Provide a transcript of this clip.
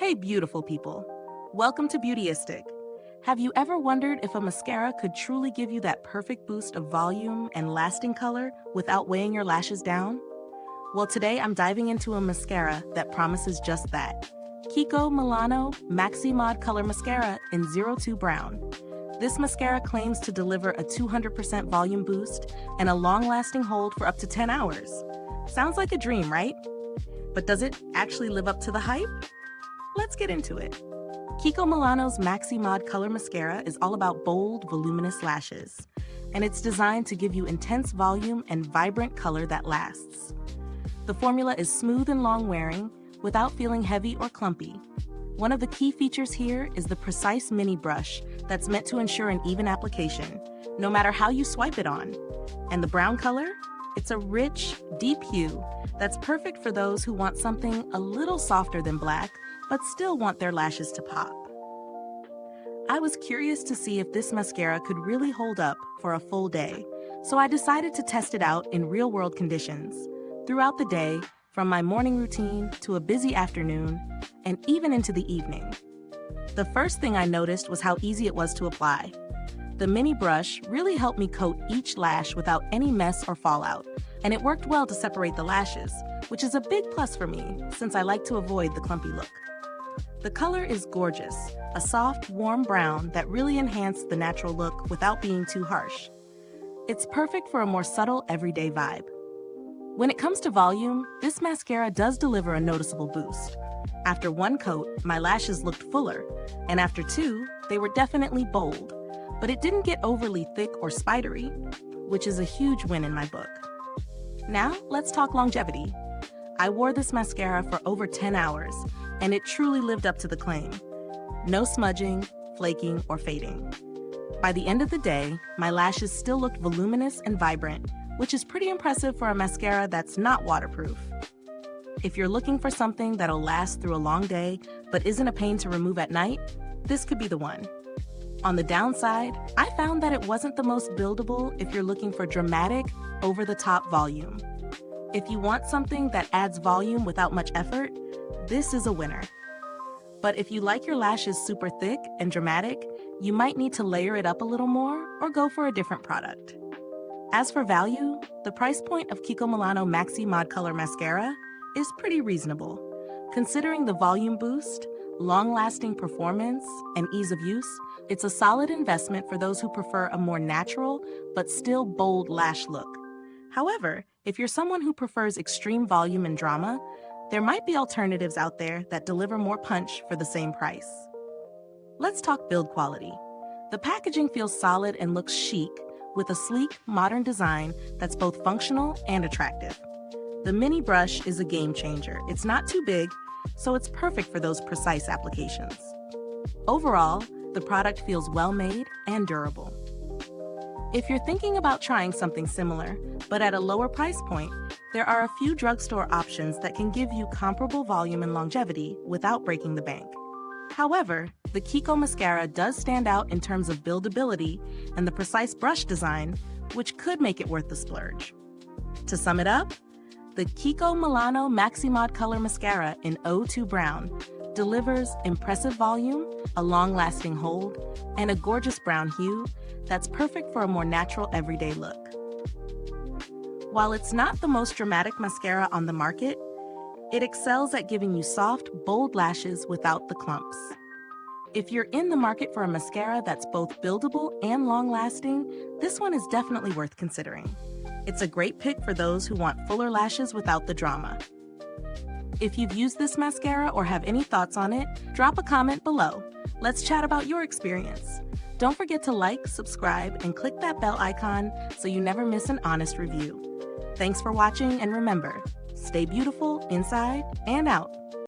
Hey beautiful people, welcome to Beautyistic. Have you ever wondered if a mascara could truly give you that perfect boost of volume and lasting color without weighing your lashes down? Well, today I'm diving into a mascara that promises just that. KIKO Milano Maxi Mod Color Mascara in 02 Brown. This mascara claims to deliver a 200% volume boost and a long-lasting hold for up to 10 hours. Sounds like a dream, right? But does it actually live up to the hype? Let's get into it. KIKO Milano's Maxi Mod Color Mascara is all about bold, voluminous lashes, and it's designed to give you intense volume and vibrant color that lasts. The formula is smooth and long-wearing without feeling heavy or clumpy. One of the key features here is the precise mini brush that's meant to ensure an even application, no matter how you swipe it on. And the brown color? It's a rich, deep hue that's perfect for those who want something a little softer than black, but still want their lashes to pop. I was curious to see if this mascara could really hold up for a full day, so I decided to test it out in real-world conditions, throughout the day, from my morning routine to a busy afternoon, and even into the evening. The first thing I noticed was how easy it was to apply. The mini brush really helped me coat each lash without any mess or fallout, and it worked well to separate the lashes, which is a big plus for me since I like to avoid the clumpy look. The color is gorgeous, a soft, warm brown that really enhanced the natural look without being too harsh. It's perfect for a more subtle, everyday vibe. When it comes to volume, this mascara does deliver a noticeable boost. After one coat, my lashes looked fuller, and after two, they were definitely bold. But it didn't get overly thick or spidery, which is a huge win in my book. Now, let's talk longevity. I wore this mascara for over 10 hours, and it truly lived up to the claim. No smudging, flaking, or fading. By the end of the day, my lashes still looked voluminous and vibrant, which is pretty impressive for a mascara that's not waterproof. If you're looking for something that'll last through a long day, but isn't a pain to remove at night, this could be the one. On the downside, I found that it wasn't the most buildable if you're looking for dramatic, over-the-top volume. If you want something that adds volume without much effort, this is a winner. But if you like your lashes super thick and dramatic, you might need to layer it up a little more or go for a different product. As for value, the price point of KIKO Milano Maxi Mod Color Mascara is pretty reasonable. Considering the volume boost, long-lasting performance, and ease of use, it's a solid investment for those who prefer a more natural but still bold lash look. However, if you're someone who prefers extreme volume and drama, there might be alternatives out there that deliver more punch for the same price. Let's talk build quality. The packaging feels solid and looks chic, with a sleek, modern design that's both functional and attractive. The mini brush is a game changer. It's not too big, so it's perfect for those precise applications. Overall, the product feels well-made and durable. If you're thinking about trying something similar, but at a lower price point, there are a few drugstore options that can give you comparable volume and longevity without breaking the bank. However, the KIKO mascara does stand out in terms of buildability and the precise brush design, which could make it worth the splurge. To sum it up, the KIKO Milano Maxi Mod Color Mascara in 02 Brown delivers impressive volume, a long-lasting hold, and a gorgeous brown hue that's perfect for a more natural everyday look. While it's not the most dramatic mascara on the market, it excels at giving you soft, bold lashes without the clumps. If you're in the market for a mascara that's both buildable and long-lasting, this one is definitely worth considering. It's a great pick for those who want fuller lashes without the drama. If you've used this mascara or have any thoughts on it, drop a comment below. Let's chat about your experience. Don't forget to like, subscribe, and click that bell icon so you never miss an honest review. Thanks for watching, and remember, stay beautiful inside and out.